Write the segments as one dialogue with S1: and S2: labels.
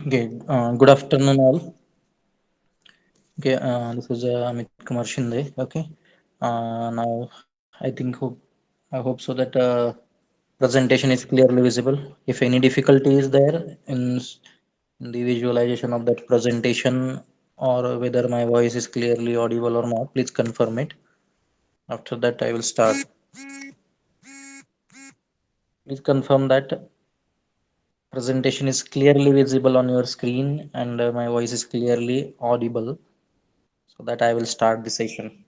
S1: Okay, good afternoon all. Okay, this is Amit Kumar Shinde. Okay, now I hope so that presentation is clearly visible. If any difficulty is there in the visualization of that presentation or whether my voice is clearly audible or not, please confirm it. After that, I will start. Please confirm that presentation is clearly visible on your screen and my voice is clearly audible so that I will start the session.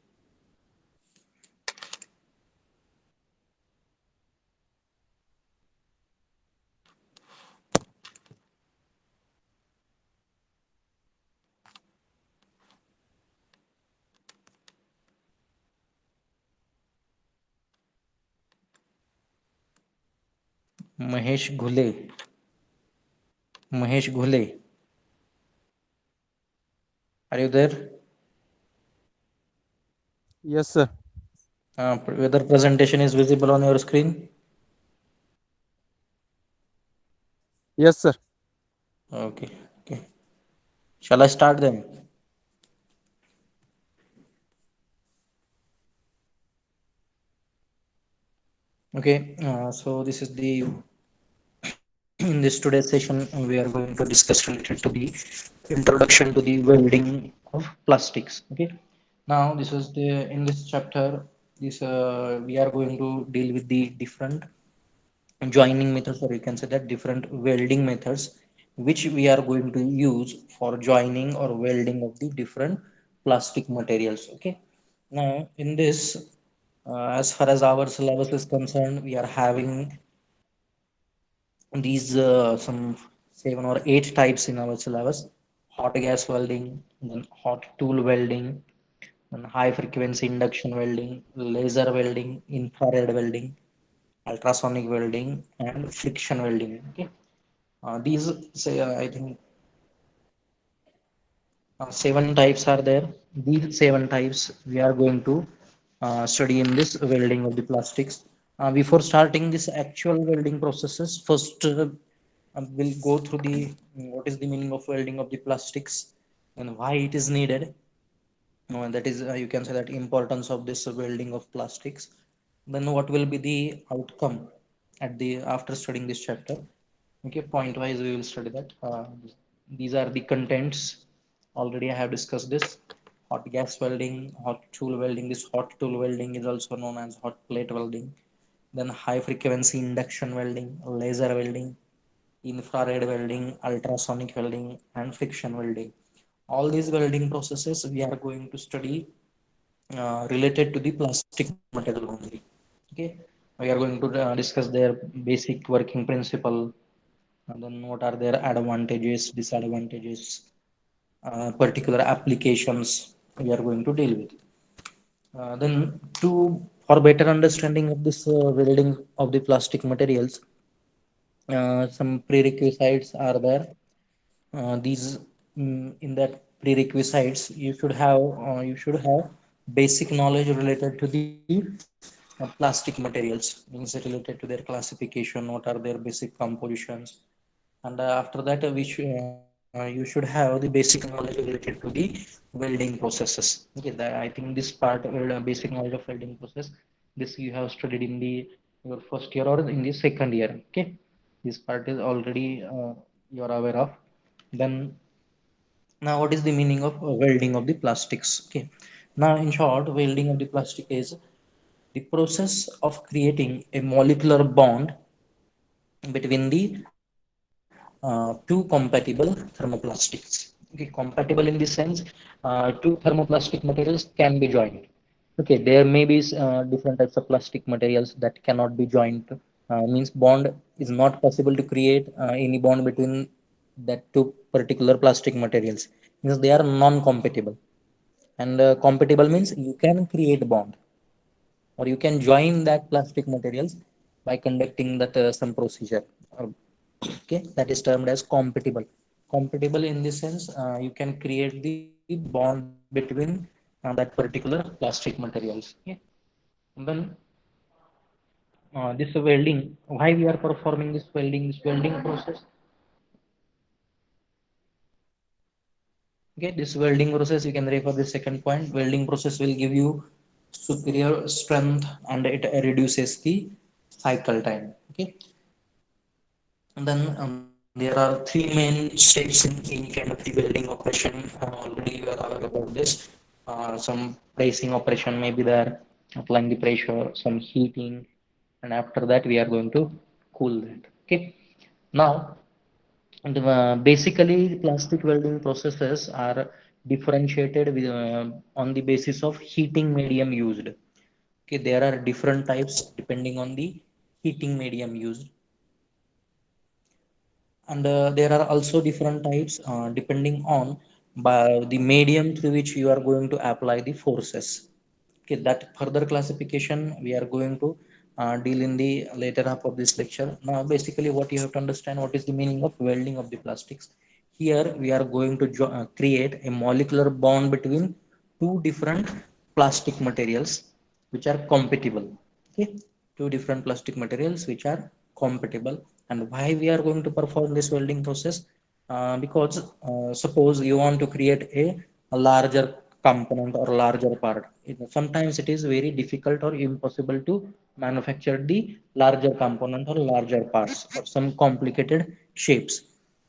S1: Mahesh Ghule. Mahesh Ghule. Are you there?
S2: Yes, sir.
S1: Whether presentation is visible on your screen?
S2: Yes, sir.
S1: Okay. Okay. Shall I start then? Okay. So this is the in this today's session we are going to discuss related to the introduction to the welding of plastics. Okay. Now this is the in this chapter this we are going to deal with the different joining methods, or you can say that different welding methods which we are going to use for joining or welding of the different plastic materials. Okay, now in this as far as our syllabus is concerned, we are having these some 7 or 8 types in our syllabus: hot gas welding, then hot tool welding, then high frequency induction welding, laser welding, infrared welding, ultrasonic welding, and friction welding. Okay, these say I think 7 types are there. These 7 types we are going to study in this welding of the plastics. Before starting this actual welding processes, first we'll go through the what is the meaning of welding of the plastics and why it is needed. That is, you can say that importance of this welding of plastics. Then what will be the outcome at the after studying this chapter? Okay, point wise we will study that. These are the contents. Already I have discussed this. Hot gas welding, hot tool welding. This hot tool welding is also known as hot plate welding. Then high frequency induction welding, laser welding, infrared welding, ultrasonic welding, and friction welding. All these welding processes we are going to study related to the plastic material only. Okay, we are going to discuss their basic working principle, and then what are their advantages, disadvantages, particular applications we are going to deal with. Then to for better understanding of this welding of the plastic materials, some prerequisites are there. These in that prerequisites you should have basic knowledge related to the plastic materials, means related to their classification, what are their basic compositions, and after that you should have the basic knowledge related to the welding processes. Okay, I think this part basic knowledge of welding process, this you have studied in the your first year or in the second year. Okay, this part is already you are aware of. Then now what is the meaning of welding of the plastics? Okay, now in short, welding of the plastic is the process of creating a molecular bond between the two compatible thermoplastics. Okay, compatible in the sense two thermoplastic materials can be joined. Okay, there may be different types of plastic materials that cannot be joined. Means bond is not possible to create any bond between that two particular plastic materials. Means they are non-compatible. And compatible means you can create bond or you can join that plastic materials by conducting that some procedure. Okay, that is termed as compatible. Compatible in the sense you can create the bond between that particular plastic materials. Okay, and then this welding, why we are performing this welding process? Okay, this welding process, you can refer the second point. Welding process will give you superior strength and it reduces the cycle time. Okay, and then there are three main steps in any kind of the welding operation. Already you are aware about this. Some pressing operation may be there, applying the pressure, some heating, and after that we are going to cool that. Okay, now and basically plastic welding processes are differentiated with, on the basis of heating medium used. Okay, there are different types depending on the heating medium used, and there are also different types depending on by the medium through which you are going to apply the forces. Okay, that further classification we are going to deal in the later half of this lecture. Now basically what you have to understand, what is the meaning of welding of the plastics. Here we are going to create a molecular bond between two different plastic materials which are compatible. Okay, two different plastic materials which are compatible. And why we are going to perform this welding process? Because suppose you want to create a larger component or larger part. Sometimes it is very difficult or impossible to manufacture the larger component or larger parts or some complicated shapes.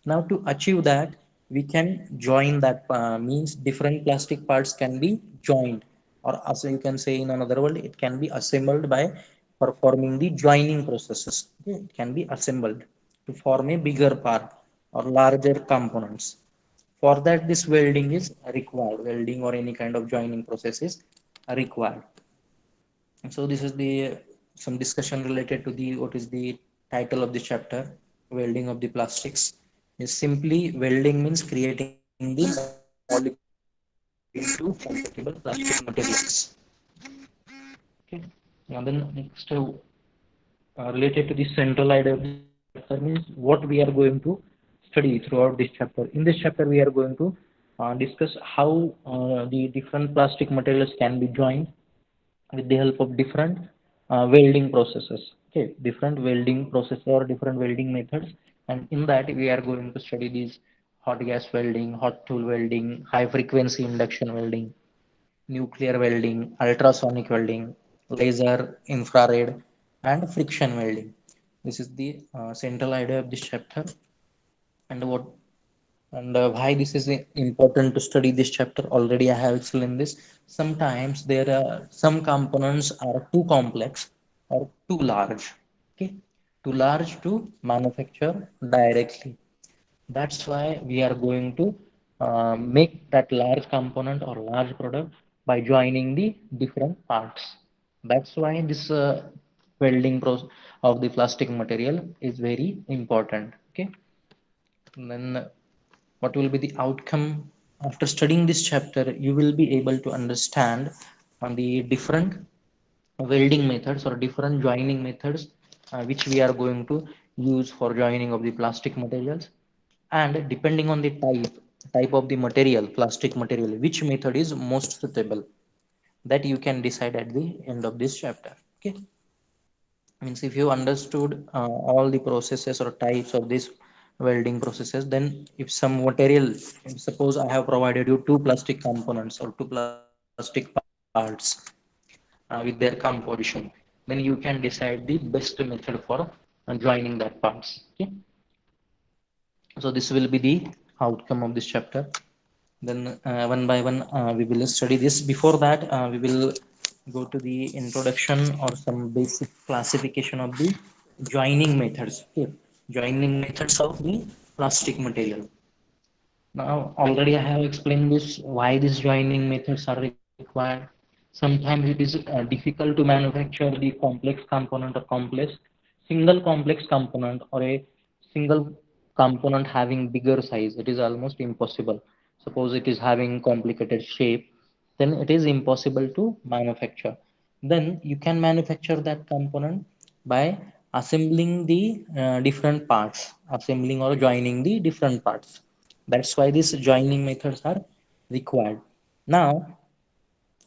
S1: Now to achieve that, we can join that, means different plastic parts can be joined, or as you can say in another word, it can be assembled by performing the joining processes. Okay, it can be assembled to form a bigger part or larger components. For that, this welding is required. Welding or any kind of joining process is required. And so this is the some discussion related to the what is the title of the chapter, welding of the plastics. Is simply welding means creating the molecule bond between two compatible plastic materials. Okay. And then next, related to the central idea of this chapter means what we are going to study throughout this chapter. In this chapter, we are going to discuss how the different plastic materials can be joined with the help of different welding processes. Okay, different welding processes or different welding methods, and in that we are going to study these hot gas welding, hot tool welding, high frequency induction welding, nuclear welding, ultrasonic welding, laser, infrared, and friction welding. This is the central idea of this chapter, and what and why this is important to study this chapter. Already, I have explained this. Sometimes there are some components are too complex or too large. Okay, too large to manufacture directly. That's why we are going to make that large component or large product by joining the different parts. That's why this welding process of the plastic material is very important. Okay, and then what will be the outcome after studying this chapter? You will be able to understand on the different welding methods or different joining methods which we are going to use for joining of the plastic materials, and depending on the type of the material, plastic material, which method is most suitable, that you can decide at the end of this chapter. Okay, means if you understood all the processes or types of this welding processes, then if some material, suppose I have provided you two plastic components or two plastic parts with their composition, then you can decide the best method for joining that parts. Okay, so this will be the outcome of this chapter. Then one by one we will study this. Before that, we will go to the introduction or some basic classification of the joining methods. Okay, joining methods of the plastic material. Now already I have explained this, why these joining methods are required. Sometimes it is difficult to manufacture the complex component or complex single complex component or a single component having bigger size. It is almost impossible. Suppose it is having complicated shape, then it is impossible to manufacture. Then you can manufacture that component by assembling the different parts, assembling or joining the different parts. That's why these joining methods are required. Now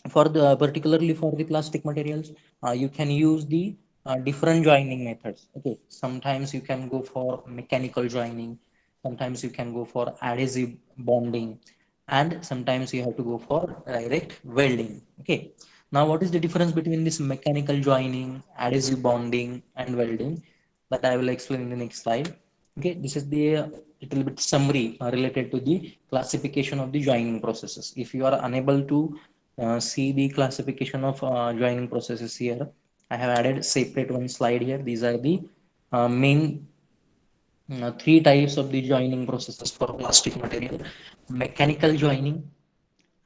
S1: for the particularly for the plastic materials, you can use the different joining methods. Okay, sometimes you can go for mechanical joining, sometimes you can go for adhesive bonding, and sometimes you have to go for direct welding. Okay, now what is the difference between this mechanical joining, adhesive bonding and welding, that I will explain in the next slide. Okay, this is the little bit summary related to the classification of the joining processes. If you are unable to see the classification of joining processes here, I have added separate one slide here. These are the main three types of the joining processes for plastic material: mechanical joining,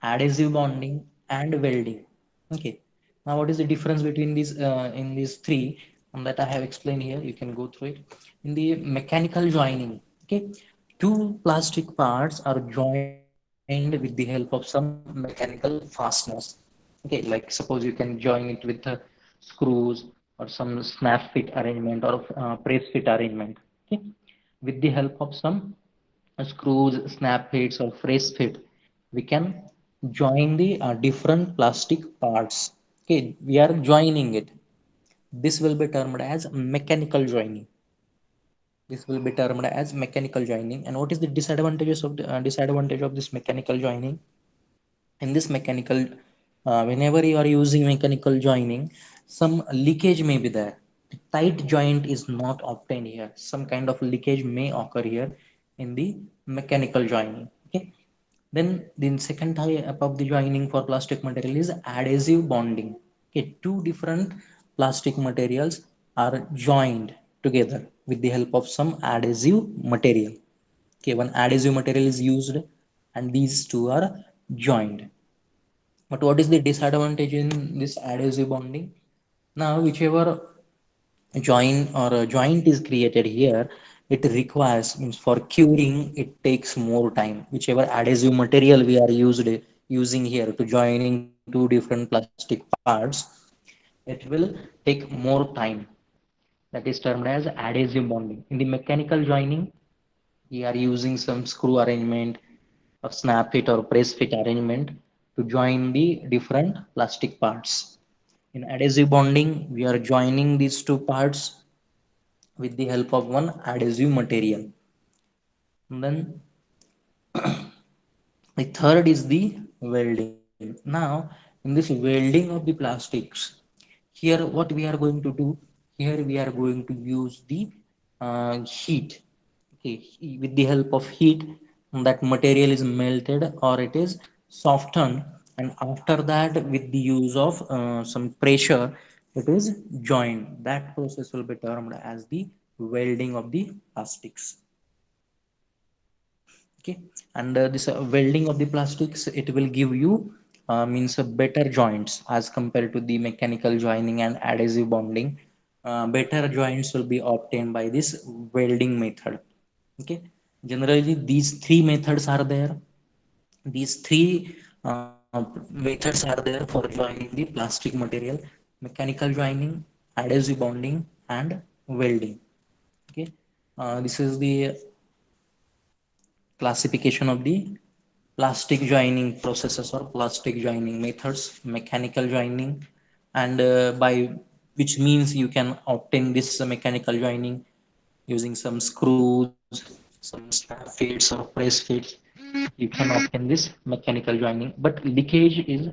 S1: adhesive bonding and welding. Okay, now what is the difference between these in these three that I have explained here? You can go through it. In the mechanical joining, okay, two plastic parts are joined with the help of some mechanical fasteners. Okay, like suppose you can join it with screws or some snap fit arrangement or press fit arrangement. Okay, with the help of some screws, snap fits or press fit, we can join the different plastic parts. Okay, we are joining it. This will be termed as mechanical joining. This will be termed as mechanical joining. And what is the disadvantages of the disadvantage of this mechanical joining? In this mechanical, whenever you are using mechanical joining, some leakage may be there. The tight joint is not obtained here. Some kind of leakage may occur here in the mechanical joining. Okay, then the second type of the joining for plastic material is adhesive bonding. Okay, two different plastic materials are joined together with the help of some adhesive material. Okay, one adhesive material is used and these two are joined. But what is the disadvantage in this adhesive bonding? Now, whichever join or a joint is created here, it requires, means for curing, it takes more time. Whichever adhesive material we are using here to joining two different plastic parts, it will take more time. That is termed as adhesive bonding. In the mechanical joining, we are using some screw arrangement or snap fit or press fit arrangement to join the different plastic parts. In adhesive bonding, we are joining these two parts with the help of one adhesive material. And then the third is the welding. Now, in this welding of the plastics, here what we are going to do, here we are going to use the heat. Okay, with the help of heat, that material is melted or it is softened, and after that, with the use of some pressure, it is joined. That process will be termed as the welding of the plastics. Okay, and this welding of the plastics, it will give you means better joints as compared to the mechanical joining and adhesive bonding. Better joints will be obtained by this welding method. Okay, generally these three methods are there. These three methods are there for joining the plastic material: mechanical joining, adhesive bonding and welding. Okay, this is the classification of the plastic joining processes or plastic joining methods: mechanical joining, and by which means you can obtain this mechanical joining using some screws, some snap fits or press fits. You can obtain this mechanical joining, but leakage is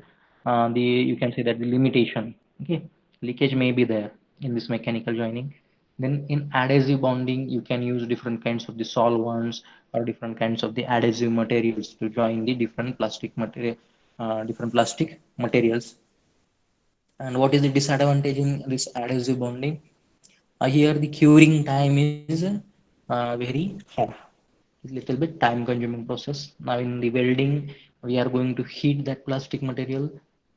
S1: the, you can say that the limitation. Okay, leakage may be there in this mechanical joining. Then in adhesive bonding, you can use different kinds of the solvents or different kinds of the adhesive materials to join the different plastic material, different plastic materials. And what is the disadvantage in this adhesive bonding? Here the curing time is very high. It's little bit time consuming process. Now in the welding, we are going to heat that plastic material.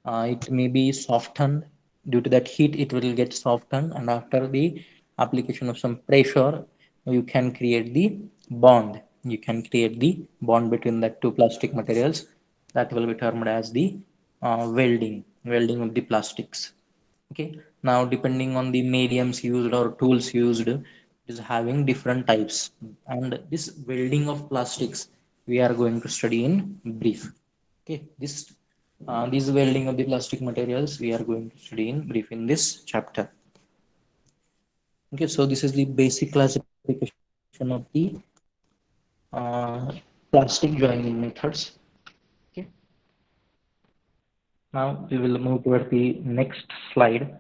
S1: It may be softened. Due to that heat, it will get softened, and after the application of some pressure, you can create the bond. You can create the bond between the two plastic materials. That will be termed as the welding of the plastics. Okay, now depending on the mediums used or tools used, it is having different types. And this welding of plastics we are going to study in brief. Okay, this welding of the plastic materials we are going to study in brief in this chapter. Okay, so this is the basic classification of the plastic joining methods. Now we will move towards the next slide.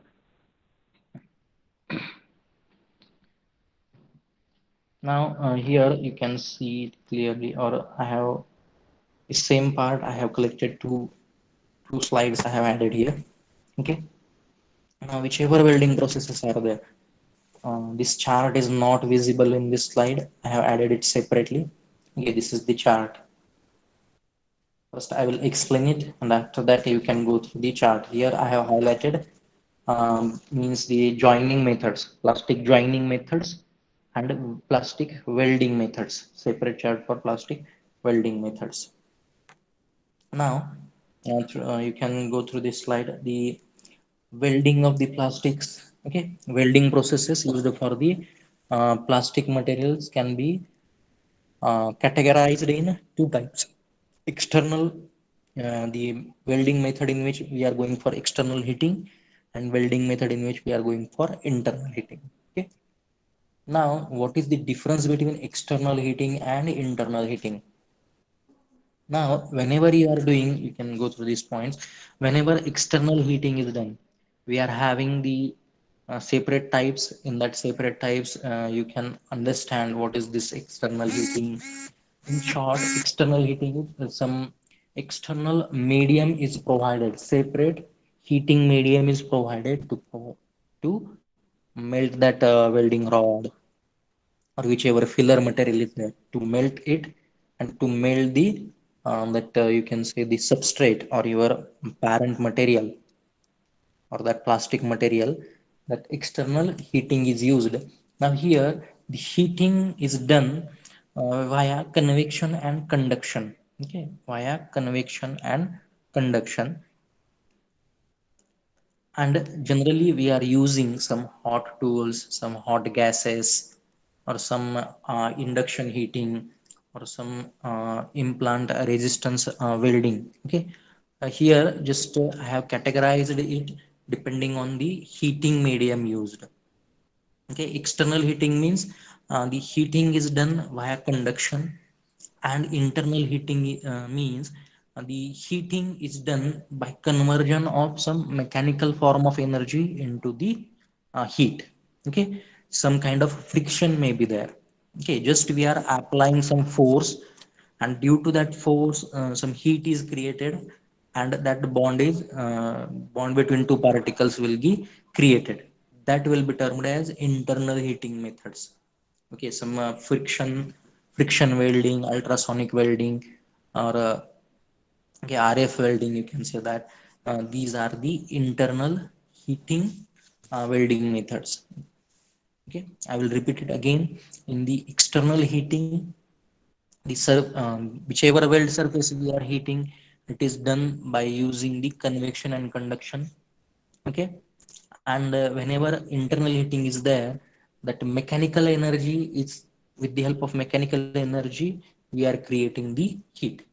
S1: Now here you can see it clearly, or I have the same part. I have collected two slides I have added here. Okay. Now whichever welding processes are there, this chart is not visible in this slide. I have added it separately. Okay, this is the chart. First, I will explain it, and after that, you can go through the chart. Here, I have highlighted means the joining methods, plastic joining methods, and plastic welding methods. Separate chart for plastic welding methods. Now, you can go through this slide. The welding of the plastics. Okay, welding processes used for the plastic materials can be categorized in two types: external, the welding method in which we are going for external heating, and welding method in which we are going for internal heating. Okay, now what is the difference between external heating and internal heating? Now whenever you are doing, you can go through these points. Whenever external heating is done, we are having the separate types. In that separate types, you can understand what is this external heating. In short, external heating is some external medium is provided, separate heating medium is provided to melt that welding rod or whichever filler material is there, to melt it and to melt the that you can say the substrate or your parent material or that plastic material. That external heating is used. Now here the heating is done via convection and conduction. Okay, via convection and conduction. And generally we are using some hot tools, some hot gases, or some induction heating, or some implant resistance welding. Okay, here just I have categorized it depending on the heating medium used. Okay, external heating means the heating is done via conduction, and internal heating means the heating is done by conversion of some mechanical form of energy into the heat. Okay, some kind of friction may be there. Okay, just we are applying some force, and due to that force some heat is created, and that bond between two particles will be created. That will be termed as internal heating methods. Okay, some friction welding, ultrasonic welding, or okay, RF welding, you can say that. These are the internal heating welding methods. Okay, I will repeat it again. In the external heating, whichever weld surface we are heating, it is done by using the convection and conduction. Okay, and whenever internal heating is there, that mechanical energy is, with the help of mechanical energy, we are creating the heat.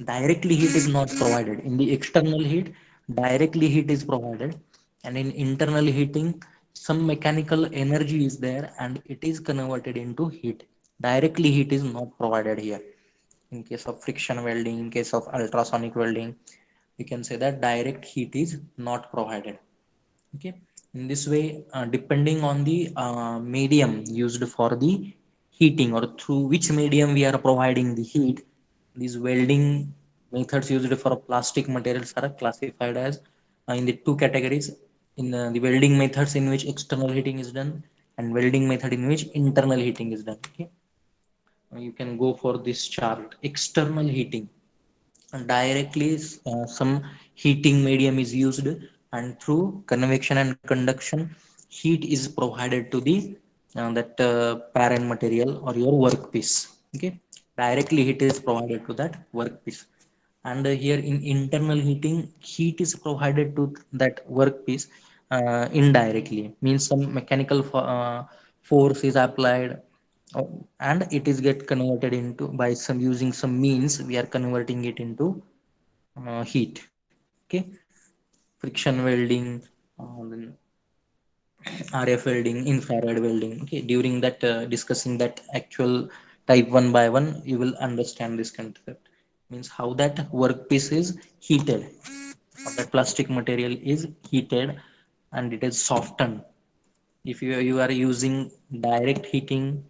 S1: Directly heat is not provided in the external heat. Directly heat is provided, and in internal heating some mechanical energy is there and it is converted into heat. Directly heat is not provided here. In case of friction welding, in case of ultrasonic welding, we can say that direct heat is not provided. Okay, in this way, depending on the medium used for the heating, or through which medium we are providing the heat, these welding methods used for plastic materials are classified as in the two categories. In the welding methods in which external heating is done, and welding method in which internal heating is done. Okay, you can go for this chart. External heating, directly some heating medium is used, and through convection and conduction heat is provided to the that parent material or your workpiece. Okay, directly heat is provided to that workpiece. And here in internal heating, heat is provided to that workpiece indirectly, means some mechanical force is applied, uh, and it is get converted into by some using some means, we are converting it into heat. Okay, friction welding, then RF welding, infrared welding. Okay, during that discussing that actual type one by one, you will understand this concept. Means how that workpiece is heated, that plastic material is heated and it is softened. If you are using direct heating,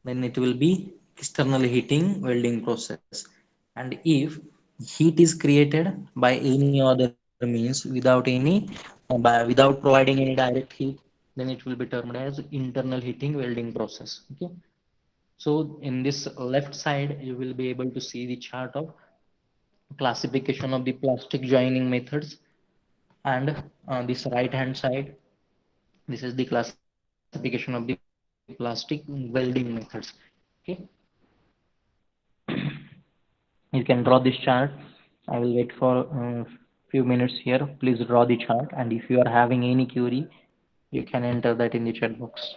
S1: then it will be external heating welding process. And if heat is created by any other means without providing any direct heat, then it will be termed as internal heating welding process. Okay, so in this left side you will be able to see the chart of classification of the plastic joining methods, and this right hand side, this is the classification of the plastic welding methods. Okay, you can draw this chart. I will wait for few minutes here. Please draw the chart, and if you are having any query, you can enter that in the chat box.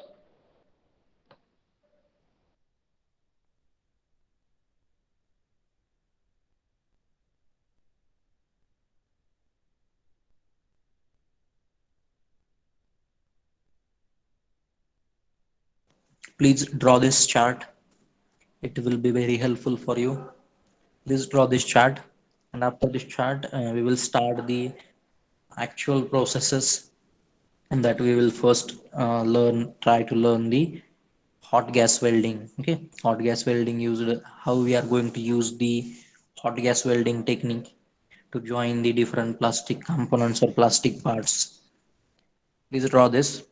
S1: Please draw this chart. It will be very helpful for you. Please draw this chart, and after this chart, we will start the actual processes, and that we will first try to learn the hot gas welding. Okay, hot gas welding used, how we are going to use the hot gas welding technique to join the different plastic components or plastic parts. Please draw this.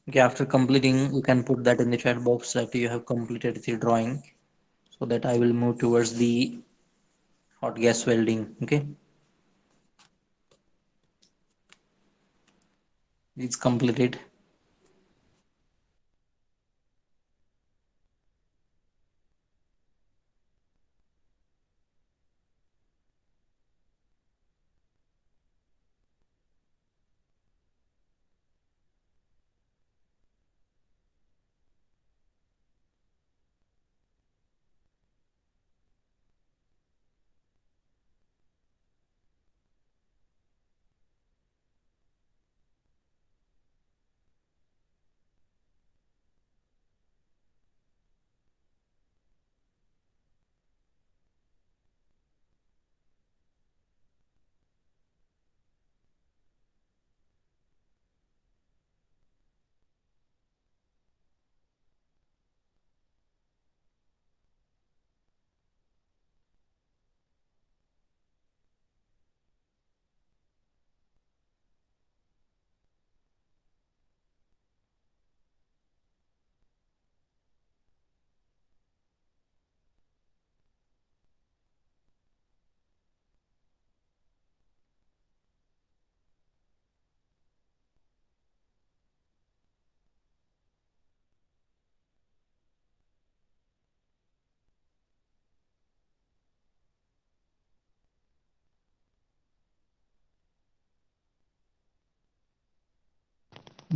S1: Okay, after completing, you can put that in the chat box that you have completed the drawing, so that I will move towards the hot gas welding. Okay, it's completed.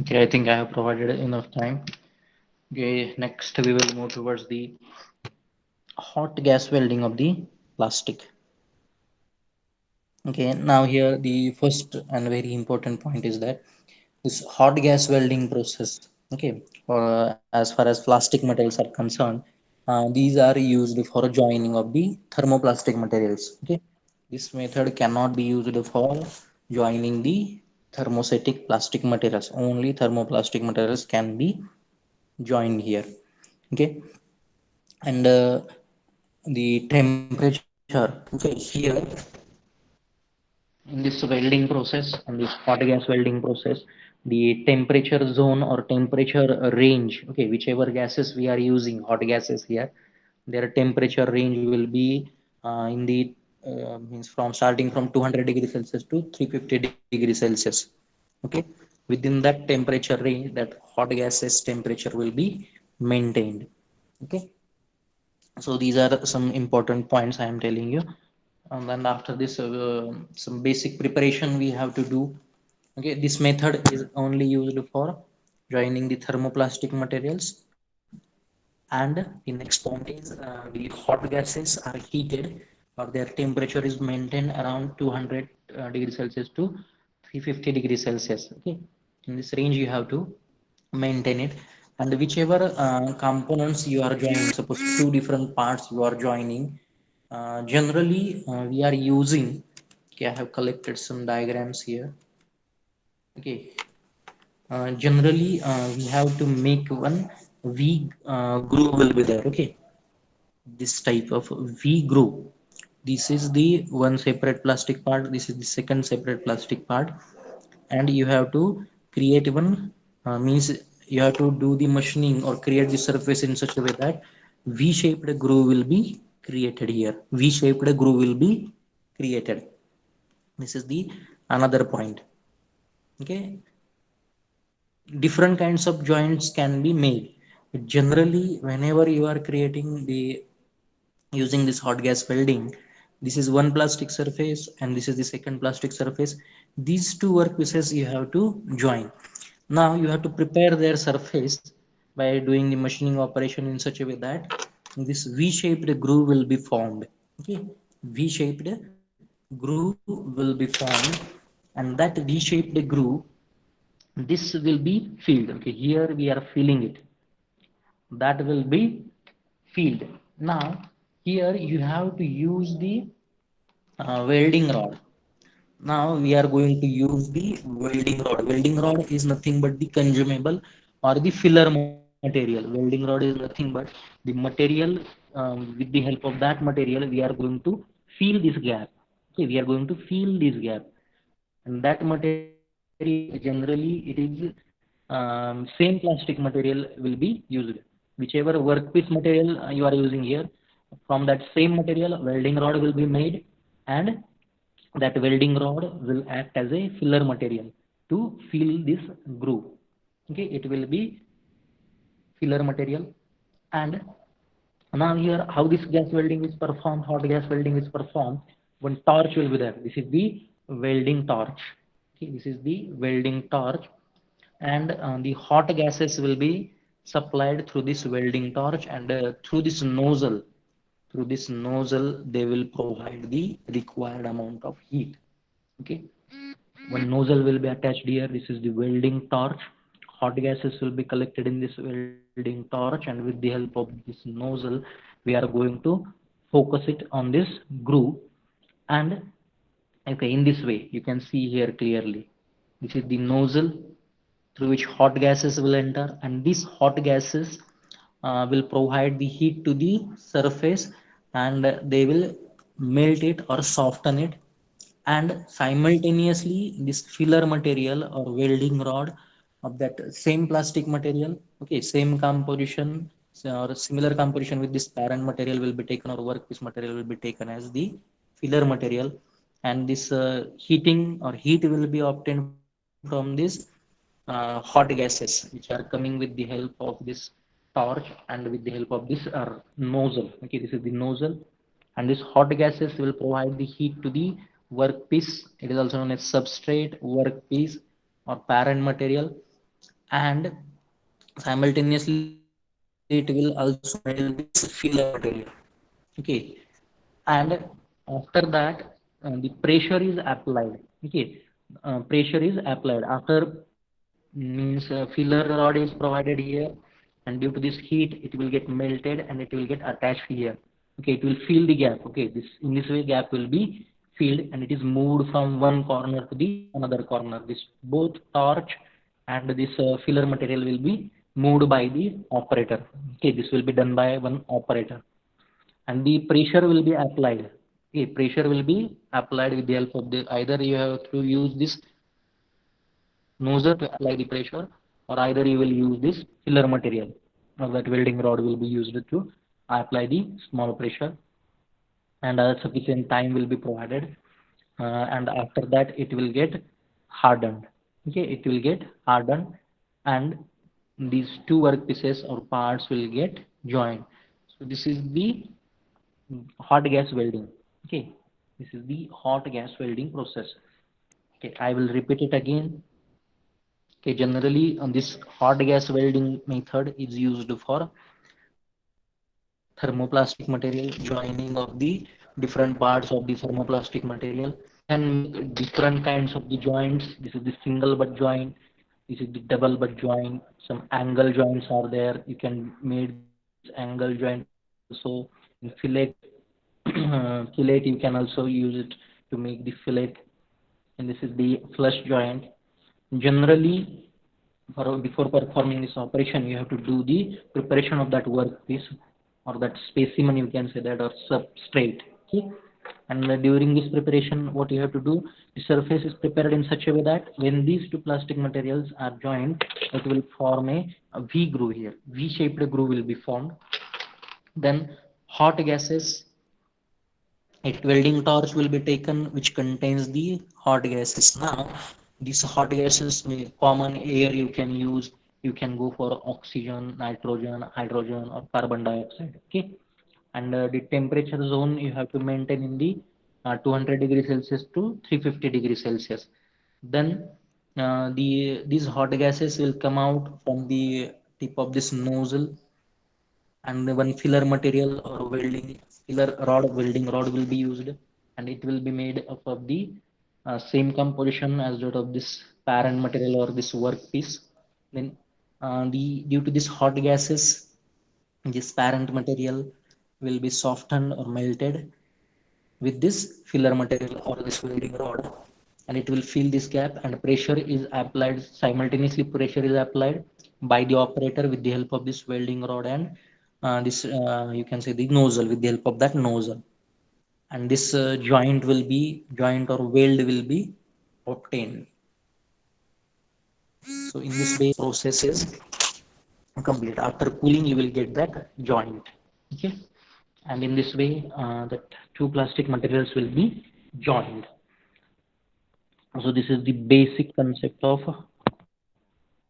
S1: Okay, I think I have provided enough time. Okay, next we will move towards the hot gas welding of the plastic. Okay, now here the first and very important point is that this hot gas welding process, okay, as far as plastic materials are concerned, these are used for joining of the thermoplastic materials. Okay, this method cannot be used for joining the thermostatic plastic materials. Only thermoplastic materials can be joined here. Okay, and the temperature. Okay, here in this welding process, in this hot gas welding process, the temperature zone or temperature range, okay, whichever gases we are using, hot gases here, their temperature range will be in the means from starting from 200 degrees Celsius to 350 degrees Celsius. Okay, within that temperature range, that hot gases temperature will be maintained. Okay, so these are some important points I am telling you. And then after this, some basic preparation we have to do. Okay, this method is only used for joining the thermoplastic materials. And the next point is the hot gases are heated, or their temperature is maintained around 200 degrees Celsius to 350 degrees Celsius. Okay, in this range you have to maintain it. And whichever components you are joining, suppose two different parts you are joining, generally we are using, okay, I have collected some diagrams here. Okay, generally we have to make one V groove will be there. Okay, this type of V groove. This is the one separate plastic part. This is the second separate plastic part, and you have to create one means you have to do the machining or create the surface in such a way that V-shaped groove will be created here. V-shaped groove will be created. This is the another point. Okay, different kinds of joints can be made. Generally, whenever you are creating the using this hot gas welding, this is one plastic surface and this is the second plastic surface. These two workpieces you have to join. Now you have to prepare their surface by doing the machining operation in such a way that this V-shaped groove will be formed. Okay, V-shaped groove will be formed, and that V-shaped groove, this will be filled. Okay, here we are filling it, that will be filled. Now here you have to use the welding rod. Now we are going to use the welding rod. Welding rod is nothing but the consumable or the filler material. Welding rod is nothing but the material. With the help of that material we are going to fill this gap. Okay, we are going to fill this gap, and that material generally it is same plastic material will be used. Whichever workpiece material you are using here, from that same material welding rod will be made, and that welding rod will act as a filler material to fill this groove. Okay, it will be filler material. And now here how this gas welding is performed, hot gas welding is performed. One torch will be there. This is the welding torch. Okay, this is the welding torch, and the hot gases will be supplied through this welding torch, and through this nozzle. Through this nozzle, they will provide the required amount of heat. Okay, one nozzle will be attached here. This is the welding torch. Hot gases will be collected in this welding torch, and with the help of this nozzle, we are going to focus it on this groove. And okay, in this way, you can see here clearly. This is the nozzle through which hot gases will enter, and these hot gases will provide the heat to the surface, and they will melt it or soften it. And simultaneously this filler material or welding rod of that same plastic material, okay, same composition, or similar composition with this parent material will be taken, or workpiece material will be taken as the filler material. And this heating or heat will be obtained from this hot gases which are coming with the help of this torch and with the help of this nozzle. Okay, this is the nozzle, and this hot gases will provide the heat to the workpiece. It is also known as substrate, workpiece, or parent material. And simultaneously it will also melt this filler material. Okay, and after that the pressure is applied. Okay, pressure is applied after, means filler rod is provided here, and due to this heat it will get melted and it will get attached here. Okay, it will fill the gap. Okay, this in this way gap will be filled, and it is moved from one corner to the another corner. This both torch and this filler material will be moved by the operator. Okay, this will be done by one operator, and the pressure will be applied. Okay, pressure will be applied with the help of the, either you have to use this nozzle to apply the pressure, or either you will use this filler material, or that welding rod will be used to apply the small pressure. and sufficient time will be provided, and after that it will get hardened. Okay, it will get hardened, and these two workpieces or parts will get joined. So this is the hot gas welding. Okay, this is the hot gas welding process. Okay, I will repeat it again. Okay, generally this hot gas welding method is used for thermoplastic material, joining of the different parts of the thermoplastic material. You can make different kinds of the joints. This is the single butt joint, this is the double butt joint, some angle joints are there. You can make this angle joint also in fillet. Fillet, you can also use it to make the fillet, and this is the flush joint. Generally, before performing this operation, you have to do the preparation of that workpiece or that specimen, you can say that, or substrate. Okay, and during this preparation, what you have to do, the surface is prepared in such a way that when these two plastic materials are joined, it will form a V groove here. V-shaped groove will be formed. Then hot gases, a welding torch will be taken which contains the hot gases. Now these hot gases may common air you can use. You can go for oxygen, nitrogen, hydrogen, or carbon dioxide. Okay, and the temperature zone you have to maintain in the 200 degrees Celsius to 350 degrees Celsius. Then these hot gases will come out from the tip of this nozzle, and one filler material or welding filler rod, welding rod will be used, and it will be made up of the same composition as that of this parent material or this workpiece. Then the due to this hot gases, this parent material will be softened or melted with this filler material or this welding rod, and it will fill this gap, and pressure is applied simultaneously. Pressure is applied by the operator with the help of this welding rod and this you can say the nozzle, with the help of that nozzle, and this joint or weld will be obtained. So in this way process is complete. After cooling you will get that joint. Okay, and in this way that two plastic materials will be joined. So this is the basic concept of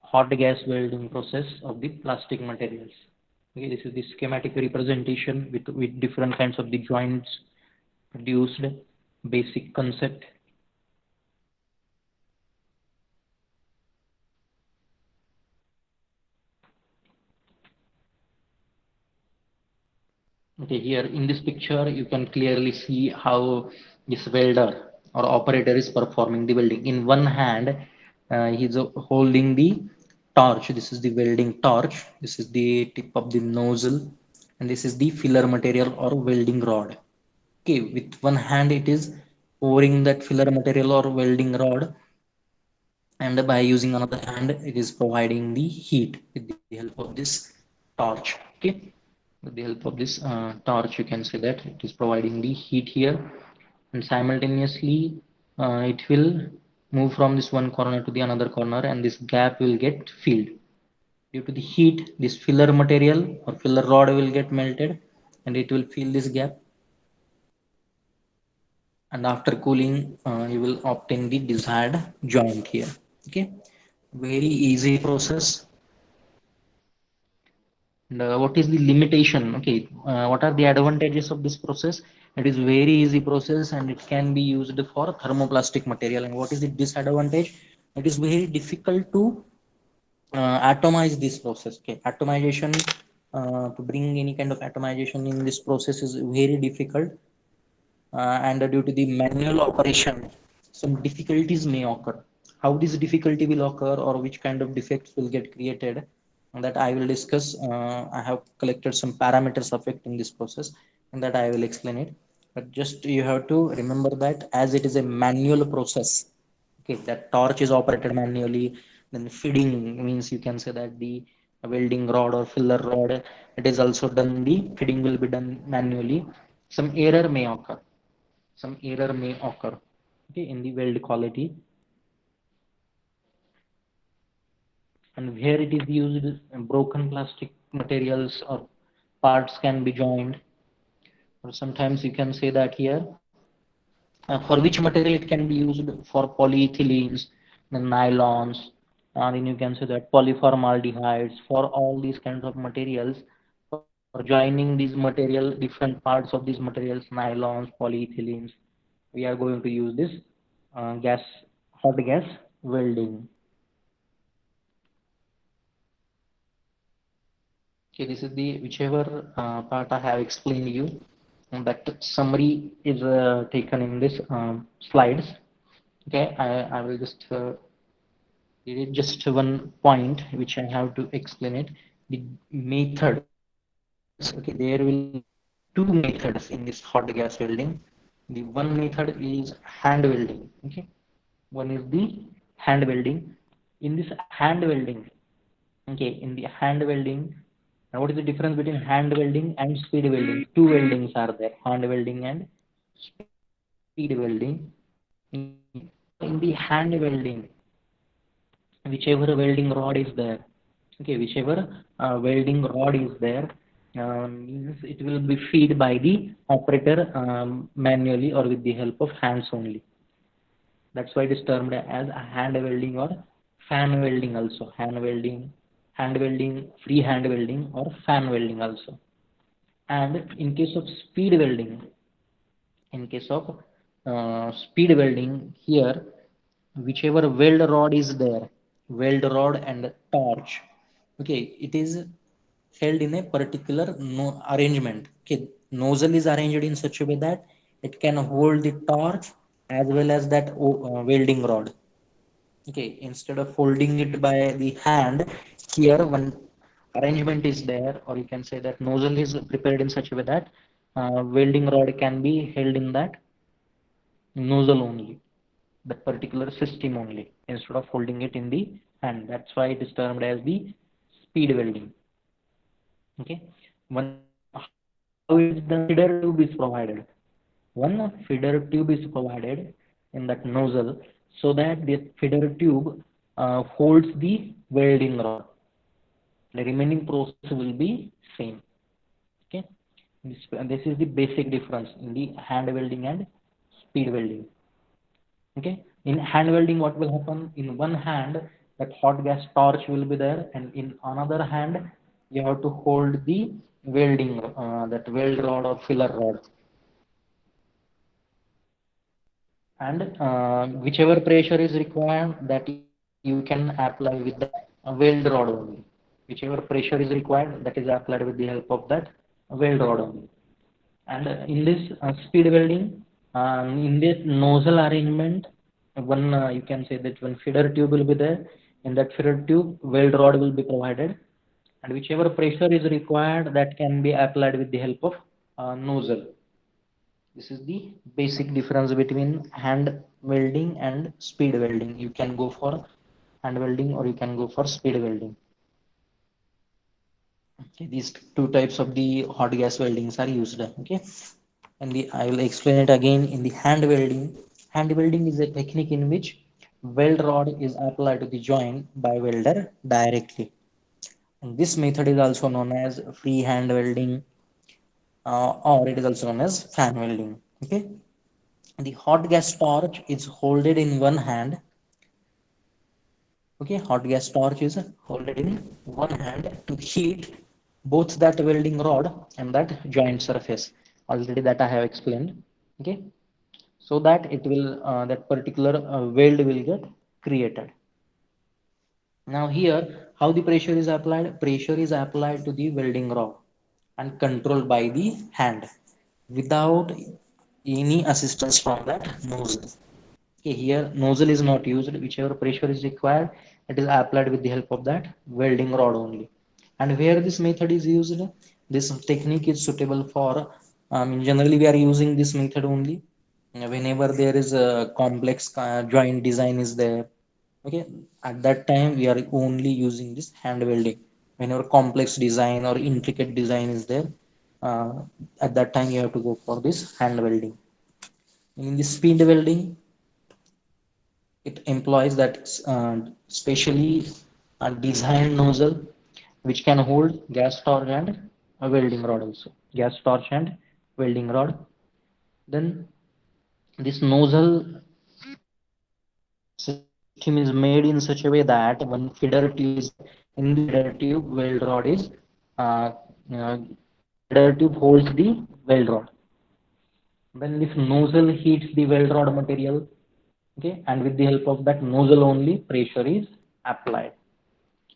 S1: hot gas welding process of the plastic materials. Okay, this is the schematic representation with different kinds of the joints produced, basic concept. Okay, here in this picture you can clearly see how this welder or operator is performing the welding. In one hand he's holding the torch. This is the welding torch, this is the tip of the nozzle, and this is the filler material or welding rod. Okay, with one hand it is pouring that filler material or welding rod, and by using another hand it is providing the heat with the help of this torch. Okay, with the help of this torch you can say that it is providing the heat here, and simultaneously it will move from this one corner to the another corner, and this gap will get filled. Due to the heat, this filler material or filler rod will get melted, and it will fill this gap, and after cooling you will obtain the desired joint here. Okay, very easy process. And what is the limitation? Okay, what are the advantages of this process? It is very easy process and it can be used for thermoplastic material. And what is the disadvantage? It is very difficult to atomize this process. Okay, atomization, to bring any kind of atomization in this process is very difficult, and due to the manual operation some difficulties may occur. How this difficulty will occur or which kind of defects will get created, that I will discuss. I have collected some parameters affecting this process, and that I will explain it. But just you have to remember that as it is a manual process. Okay, that torch is operated manually. Then feeding means you can say that the welding rod or filler rod, it is also done, the feeding will be done manually. Some error may occur, some error may occur, okay, in the weld quality. And where it is used, broken plastic materials or parts can be joined. or sometimes you can say that here for which material it can be used for polyethylenes, then nylons, then you can say that polyformaldehydes for all these kinds of materials. For joining these material, different parts of these materials, nylons, polyethylenes, we are going to use this gas, hot gas welding. Okay, this is the whichever part I have explained you. And that summary is taken in this slides. Okay, I will just there is just one point which I have to explain it. The methods. Okay, there will be two methods in this hot gas welding. The one method is hand welding. Okay, one is the hand welding. In this hand welding, okay, in the hand welding, now what is the difference between hand welding and speed welding? Two weldings are there, hand welding and speed welding. Okay, so in the hand welding, whichever welding rod is there, okay, whichever welding rod is there, means it will be feed by the operator manually or with the help of hands only. That's why it is termed as a hand welding or fan welding also. Hand welding, free hand welding or fan welding also. And in case of speed welding, in case of speed welding here, whichever weld rod is there, weld rod and torch, okay, it is held in a particular no arrangement. Okay, nozzle is arranged in such a way that it can hold the torch as well as that welding rod. Okay, instead of holding it by the hand, here one arrangement is there, or you can say that nozzle is prepared in such a way that welding rod can be held in that nozzle only, that particular system only, instead of holding it in the hand. That's why it is termed as the speed welding. Okay, one, how it is done, feeder tube is provided. One feeder tube is provided in that nozzle so that the feeder tube holds the welding rod. The remaining process will be same. Okay, this is the basic difference in the hand welding and speed welding. Okay, in hand welding what will happen, in one hand that hot gas torch will be there, and in another hand you have to hold the welding that weld rod or filler rod, and whichever pressure is required that you can apply with that weld rod only. Whichever pressure is required, that is applied with the help of that weld rod only. And in this speed welding, in this nozzle arrangement, one you can say that one feeder tube will be there. In that feeder tube, weld rod will be provided, and whichever pressure is required, that can be applied with the help of nozzle. This is the basic difference between hand welding and speed welding. You can go for hand welding or you can go for speed welding. Okay, these two types of the hot gas weldings are used. Okay, and I will explain it again. In the hand welding, hand welding is a technique in which weld rod is applied to the joint by welder directly. And this method is also known as free hand welding, or it is also known as fan welding. Okay, the hot gas torch is holded in one hand. Okay, hot gas torch is holded in one hand to heat both that welding rod and that joint surface. Already that I have explained. Okay, so that it will that particular weld will get created. Now here, how the pressure is applied? Pressure is applied to the welding rod and controlled by the hand without any assistance from that nozzle. Okay, here nozzle is not used. Whichever pressure is required, it is applied with the help of that welding rod only. And where this method is used, this technique is suitable for, generally we are using this method only whenever there is a complex joint design is there. Okay, at that time we are only using this hand welding. Whenever complex design or intricate design is there, uh, at that time you have to go for this hand welding. In the speed welding, it employs that specially designed nozzle which can hold gas torch and a welding rod also. Gas torch and welding rod. Then this nozzle system is made in such a way that one feeder tube is there. In the feeder tube, weld rod is uh, uh, feeder tube holds the weld rod. Then this nozzle heats the weld rod material, okay, and with the help of that nozzle only pressure is applied,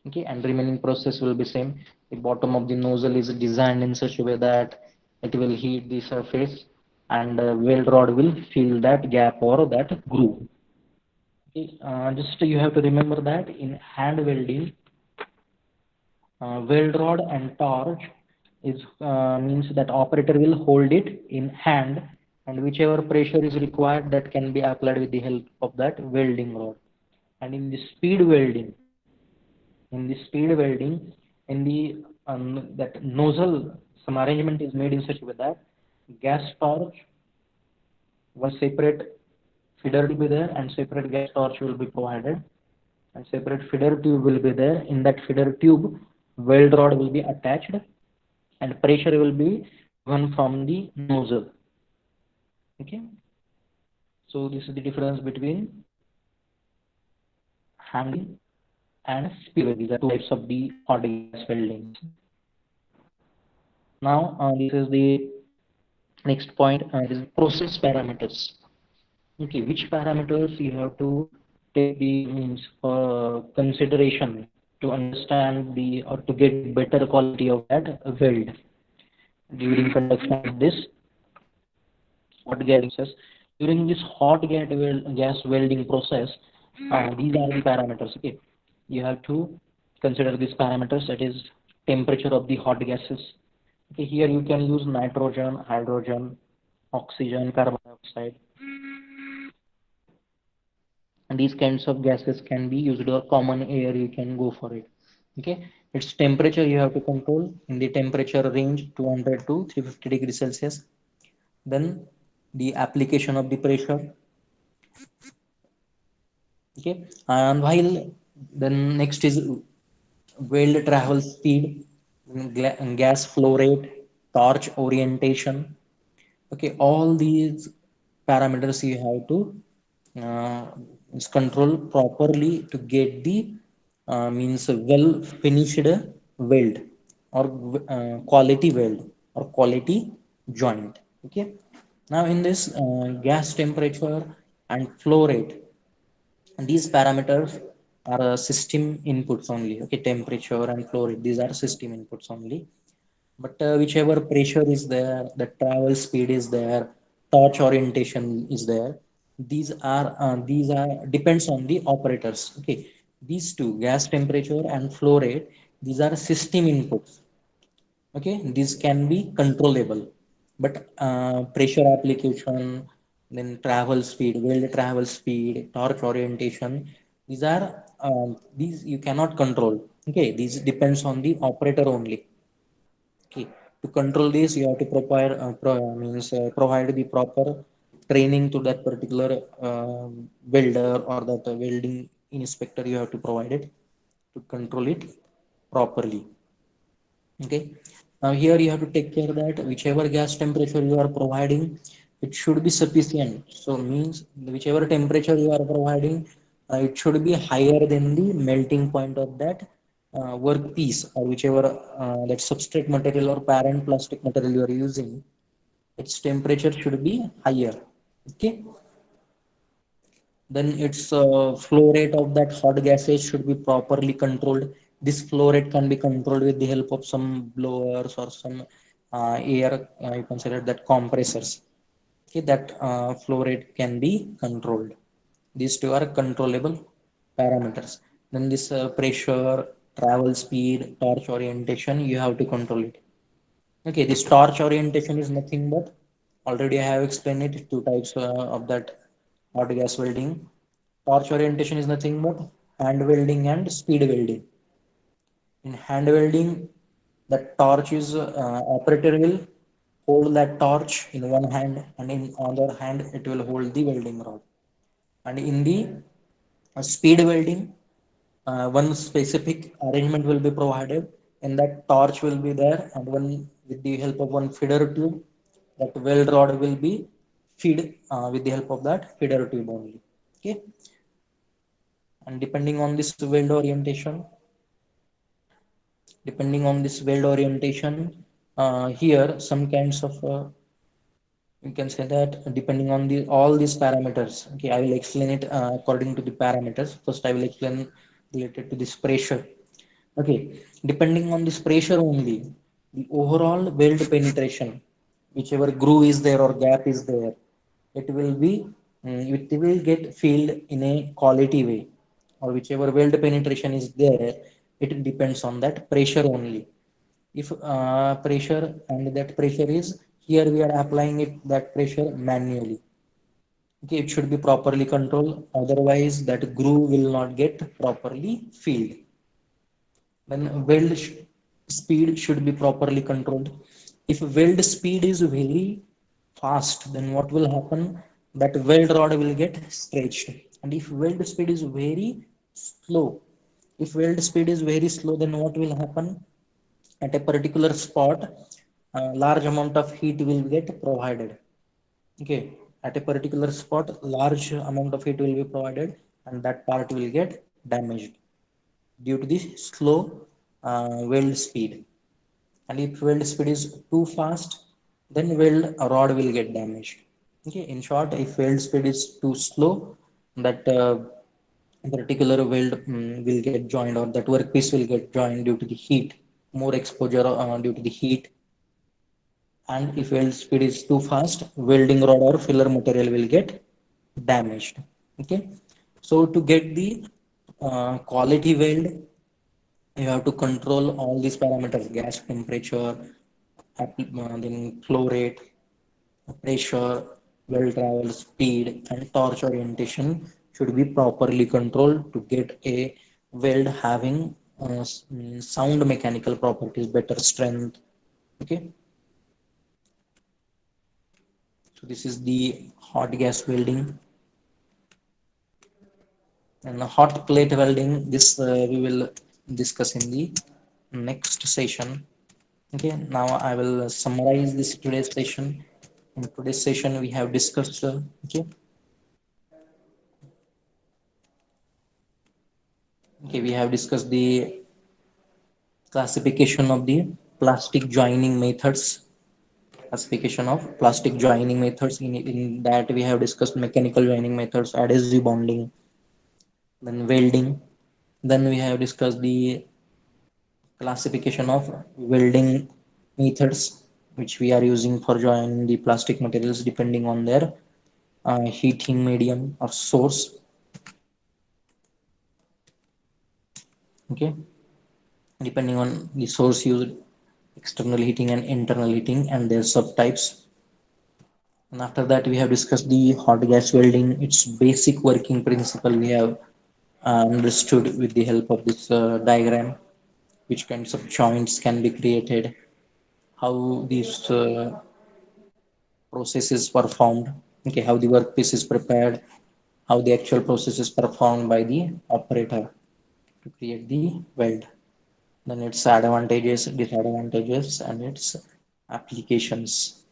S1: okay, and remaining process will be same. The bottom of the nozzle is designed in such a way that it will heat the surface, and weld rod will fill that gap or that groove. Okay, just you have to remember that in hand welding, weld rod and torch is means that operator will hold it in hand, and whichever pressure is required that can be applied with the help of that welding rod. And in the speed welding, in the that nozzle, some arrangement is made in such a way that gas torch, one separate feeder will be there and separate gas torch will be provided, and separate feeder tube will be there. In that feeder tube, weld rod will be attached and pressure will be given from the nozzle. Okay, so this is the difference between hand and speed welding. These are two types of the hot gas weldings. Now this is the next point. This is process parameters. Okay, which parameters you have to take the means for consideration to understand the or to get better quality of that weld during conduction of this hot gas process. During this gas welding process, these are the parameters. Okay, you have to consider these parameters. That is temperature of the hot gases. Okay, here you can use nitrogen, hydrogen, oxygen, carbon dioxide, and these kinds of gases can be used, or common air you can go for it. Okay, its temperature you have to control in the temperature range 200 to 350 degrees Celsius. Then the application of the pressure, okay, and while then next is weld travel speed, gas flow rate, torch orientation. Okay, all these parameters you have to uh, is control properly to get the means well finished weld or quality weld or quality joint. Okay, now in this gas temperature and flow rate, these parameters are system inputs only. Okay, temperature and flow rate, these are system inputs only. But whichever pressure is there, the travel speed is there, torch orientation is there, these are depends on the operators. Okay, these two, gas temperature and flow rate, these are system inputs. Okay, these can be controllable, but pressure application, then travel speed, weld travel speed, torch orientation, these are these you cannot control. Okay, these depends on the operator only. Okay, to control this, you have to provide the proper training to that particular welder or that welding inspector. You have to provide it to control it properly. Okay, now here you have to take care that whichever gas temperature you are providing, it should be sufficient. So means whichever temperature you are providing, it should be higher than the melting point of that workpiece, or whichever that substrate material or parent plastic material you are using, its temperature should be higher. Okay, then its flow rate of that hot gases should be properly controlled. This flow rate can be controlled with the help of some blowers or some air, you consider that compressors. Okay, that flow rate can be controlled. These two are controllable parameters. Then this pressure, travel speed, torch orientation, you have to control it. Okay, this torch orientation is nothing but, already I have explained it, two types of that hot gas welding. Torch orientation is nothing but hand welding and speed welding. In hand welding, the torch is operator will hold that torch in one hand, and in other hand it will hold the welding rod. And in the speed welding, one specific arrangement will be provided, and that torch will be there, and one with the help of one feeder tube, That weld rod will be feed with the help of that feeder tube only. Okay, and depending on this weld orientation, here some kinds of you can say that depending on the all these parameters. Okay, I will explain it according to the parameters. First I will explain related to this pressure. Okay, depending on this pressure only, the overall weld penetration, whichever groove is there or gap is there, it will be it will get filled in a quality way, or whichever weld penetration is there, it depends on that pressure only. If pressure, and that pressure is, here we are applying it that pressure manually. Okay, it should be properly controlled, otherwise that groove will not get properly filled. Then speed should be properly controlled. If weld speed is very fast, then what will happen, that weld rod will get stretched. And if weld speed is very slow, if weld speed is very slow, then what will happen, at a particular spot, a large amount of heat will get provided. Okay, at a particular spot, large amount of heat will be provided, and that part will get damaged due to the slow weld speed. And if weld speed is too fast, then weld rod will get damaged. Okay, in short, if weld speed is too slow, that particular weld will get joined, or that workpiece will get joined due to the heat, more exposure due to the heat. And if weld speed is too fast, welding rod or filler material will get damaged. Okay, so to get the quality weld, you have to control all these parameters: gas temperature, then flow rate, pressure, weld travel speed, and torch orientation should be properly controlled to get a weld having sound mechanical properties, better strength. Okay, so this is the hot gas welding. And the hot plate welding, this we will discuss in the next session. Okay, now I will summarize this today's session. In today's session we have discussed okay, we have discussed the classification of the plastic joining methods. Classification of plastic joining methods. In that we have discussed mechanical joining methods, adhesive bonding, then welding. Then we have discussed the classification of welding methods which we are using for joining the plastic materials depending on their heating medium or source. Okay, depending on the source used, external heating and internal heating, and their subtypes. And after that, we have discussed the hot gas welding, its basic working principle. We have understood with the help of this diagram which kinds of joints can be created, how these process is performed, okay, how the workpiece is prepared, how the actual process is performed by the operator to create the weld, then its advantages, disadvantages, and its applications.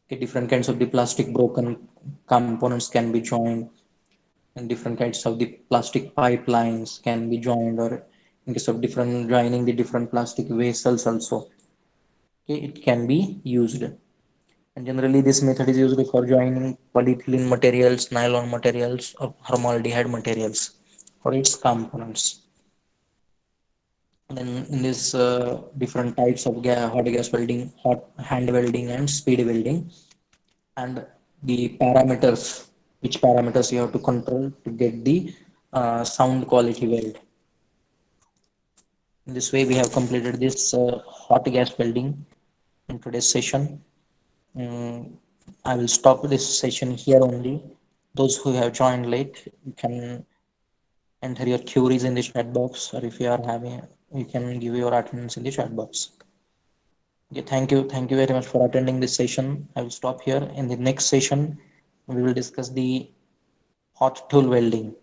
S1: Okay, different kinds of the plastic broken components can be joined, and different kinds of the plastic pipelines can be joined, or in case of different joining the different plastic vessels also, okay, it can be used. And generally, this method is used for joining polyethylene materials, nylon materials, or formaldehyde materials for its components. Then in this different types of hot gas welding, hot hand welding, and speed welding, and the parameters, which parameters you have to control to get the sound quality weld. In this way, we have completed this hot gas welding in today's session. Mm, I will stop this session here only. Those who have joined late, you can enter your queries in the chat box, or if you are having, you can give your attendance in the chat box. Okay, thank you very much for attending this session. I will stop here. In the next session, we will discuss the hot tool welding.